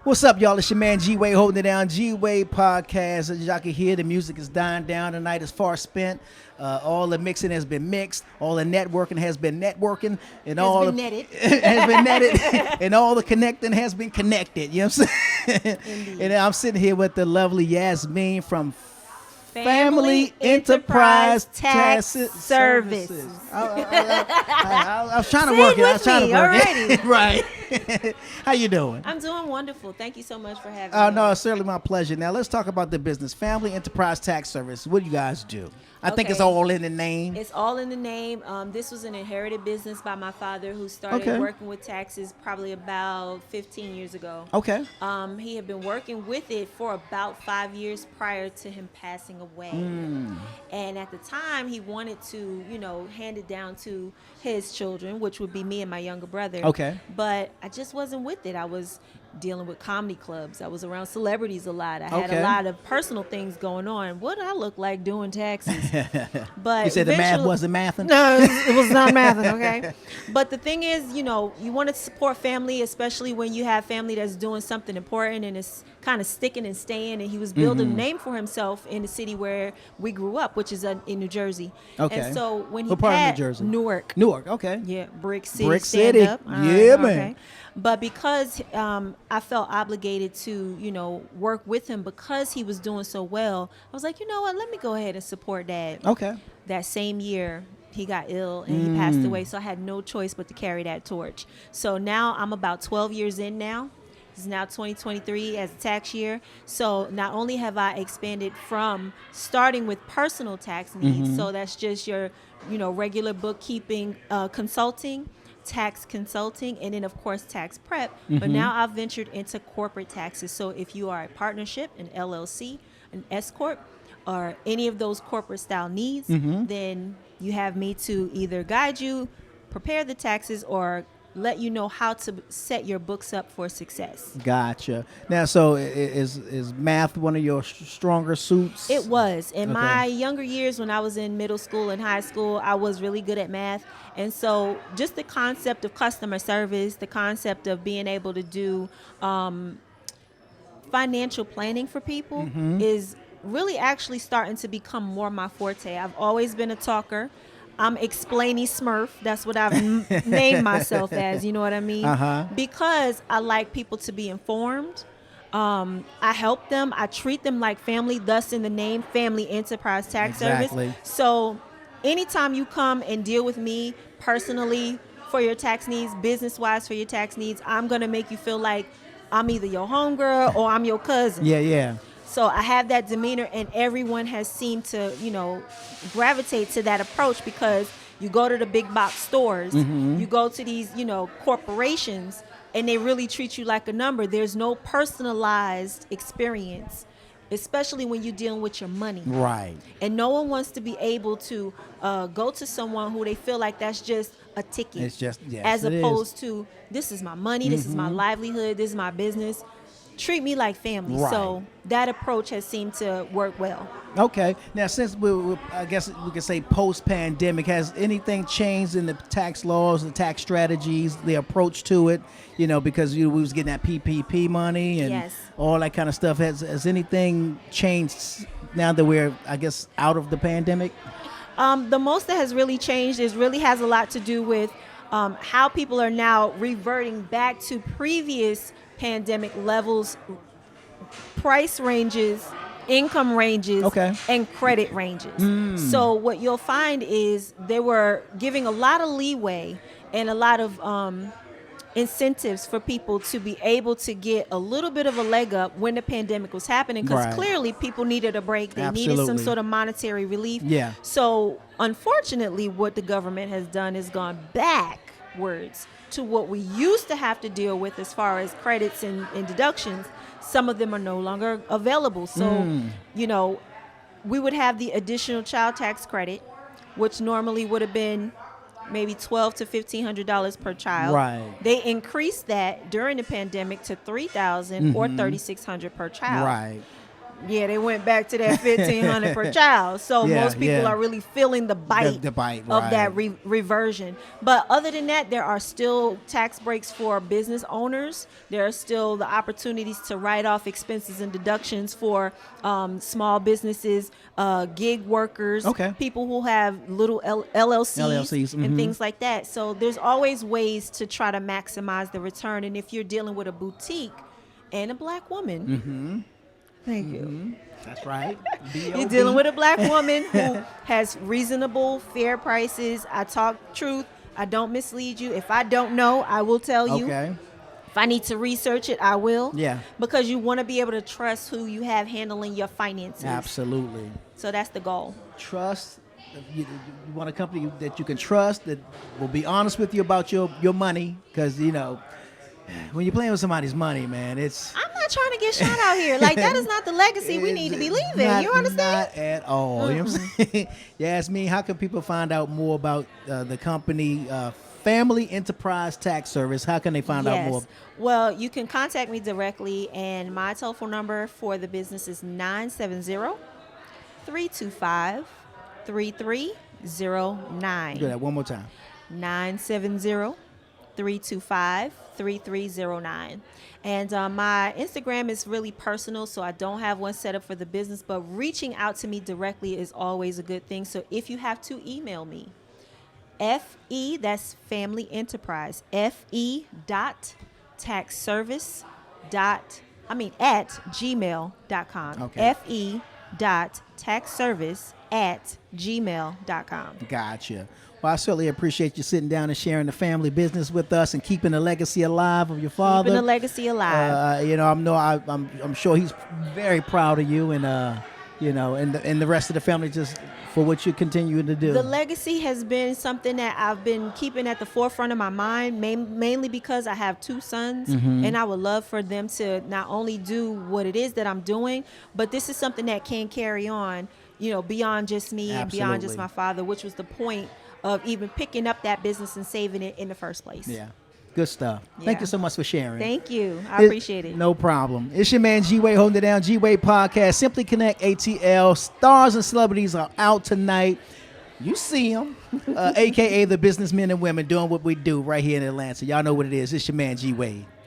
What's up, y'all? It's your man G-Wade holding it down. G-Wade Podcast. As y'all can hear, the music is dying down tonight. It's far spent. All the mixing has been mixed. All the networking has been networking. And all been netted. has been netted. And all the connecting has been connected. You know what I'm saying? Indeed. And I'm sitting here with the lovely Yazmine from Family Enterprise Tax Services. I was trying to work it. I was trying to work it. Right. How you doing? I'm doing wonderful. Thank you so much for having me. No, it's certainly my pleasure. Now let's talk about the business. Family Enterprise Tax Service. What do you guys do? I think it's Okay. all in the name. It's all in the name. This was an inherited business by my father, who started working with taxes probably about 15 years ago. Okay. He had been working with it for about 5 years prior to him passing away. And at the time, he wanted to, hand it down to his children, which would be me and my younger brother. Okay. But I just wasn't with it. I was dealing with comedy clubs. I was around celebrities a lot. I had Okay. a lot of personal things going on. What did I look like doing taxes? But You said the math eventually- wasn't mathing? No, it was not mathing, okay? But the thing is, you want to support family, especially when you have family that's doing something important and it's kind of sticking and staying. And he was building a name for himself in the city where we grew up, which is in New Jersey. Okay. And so when he What part of New had Jersey? Newark. Newark, okay. Yeah, Brick City. Brick stand City. Up. All Yeah, right, man. okay. But because I felt obligated to, work with him because he was doing so well, I was like, you know what, let me go ahead and support Dad. Okay. That same year, he got ill and he passed away, so I had no choice but to carry that torch. So now I'm about 12 years in now. It's now 2023 as a tax year. So not only have I expanded from starting with personal tax needs, so that's just your, regular bookkeeping, consulting, tax consulting, and then of course tax prep. But now I've ventured into corporate taxes. So if you are a partnership, an LLC, an S corp, or any of those corporate style needs, then you have me to either guide you, prepare the taxes, or let you know how to set your books up for success. Gotcha. Now, so is math one of your stronger suits? It was. In Okay. my younger years, when I was in middle school and high school, I was really good at math. And so just the concept of customer service, the concept of being able to do financial planning for people is really actually starting to become more my forte. I've always been a talker. I'm explainy Smurf. That's what I've named myself as. You know what I mean? Because I like people to be informed. I help them. I treat them like family. Thus, in the name, Family Enterprise Tax Exactly. Service. So, anytime you come and deal with me personally for your tax needs, business-wise for your tax needs, I'm gonna make you feel like I'm either your homegirl or I'm your cousin. Yeah. So I have that demeanor, and everyone has seemed to, gravitate to that approach because you go to the big box stores, you go to these, corporations, and they really treat you like a number. There's no personalized experience, especially when you're dealing with your money. Right. And no one wants to be able to go to someone who they feel like that's just a ticket. It's just, yes, as it is. opposed to, this is my money, this is my livelihood, this is my business. Treat me like family. Right. So that approach has seemed to work well. Okay. Now, since I guess we could say post-pandemic, has anything changed in the tax laws, the tax strategies, the approach to it? Because we was getting that PPP money and Yes. all that kind of stuff. Has anything changed now that we're, I guess, out of the pandemic? The most that has really changed has a lot to do with how people are now reverting back to previous pandemic levels, price ranges, income ranges, and credit ranges. So what you'll find is they were giving a lot of leeway and a lot of incentives for people to be able to get a little bit of a leg up when the pandemic was happening, because clearly people needed a break. They needed some Absolutely. sort of monetary relief. Yeah. So unfortunately, what the government has done is gone backwards to what we used to have to deal with as far as credits and deductions. Some of them are no longer available. So, we would have the additional child tax credit, which normally would have been maybe $1,200 to $1,500 per child. Right. They increased that during the pandemic to $3,000 or $3,600 per child. Right. yeah, they went back to that $1,500 per child. So most people are really feeling the bite, of that reversion. But other than that, there are still tax breaks for business owners. There are still the opportunities to write off expenses and deductions for small businesses, gig workers, people who have little LLCs and things like that. So there's always ways to try to maximize the return. And if you're dealing with a boutique and a black woman, thank you. That's right. You're dealing with a black woman who has reasonable, fair prices. I talk truth. I don't mislead you. If I don't know, I will tell you. Okay. If I need to research it, I will. Yeah. Because you want to be able to trust who you have handling your finances. Absolutely. So that's the goal. Trust. You want a company that you can trust, that will be honest with you about your money, because, you know, when you're playing with somebody's money, man, it's... I'm not trying to get shot out here. Like, that is not the legacy we need to be leaving. You understand? Not at all. You know what I'm saying? Yazmine, how can people find out more about the company, Family Enterprise Tax Service? How can they find out more? Well, you can contact me directly, and my telephone number for the business is 970-325-3309. Do that one more time. 970-325-3309. And my Instagram is really personal, so I don't have one set up for the business, but reaching out to me directly is always a good thing. So if you have to email me, FE, that's Family Enterprise, FE.taxservice at gmail.com. FE.taxservice@gmail.com. Gotcha. Well, I certainly appreciate you sitting down and sharing the family business with us and keeping the legacy alive of your father. Keeping the legacy alive. You know, I'm sure he's very proud of you, and you know, and the rest of the family, just for what you continue to do. The legacy has been something that I've been keeping at the forefront of my mind, mainly because I have two sons, and I would love for them to not only do what it is that I'm doing, but this is something that can carry on, you know, beyond just me and beyond just my father, which was the point of even picking up that business and saving it in the first place. Yeah. Good stuff. Yeah. Thank you so much for sharing. Thank you. I appreciate it. No problem. It's your man G-Wade holding it down. G-Wade Podcast. Simply Connect ATL. Stars and celebrities are out tonight. You see them, a.k.a. the businessmen and women doing what we do right here in Atlanta. Y'all know what it is. It's your man G-Wade.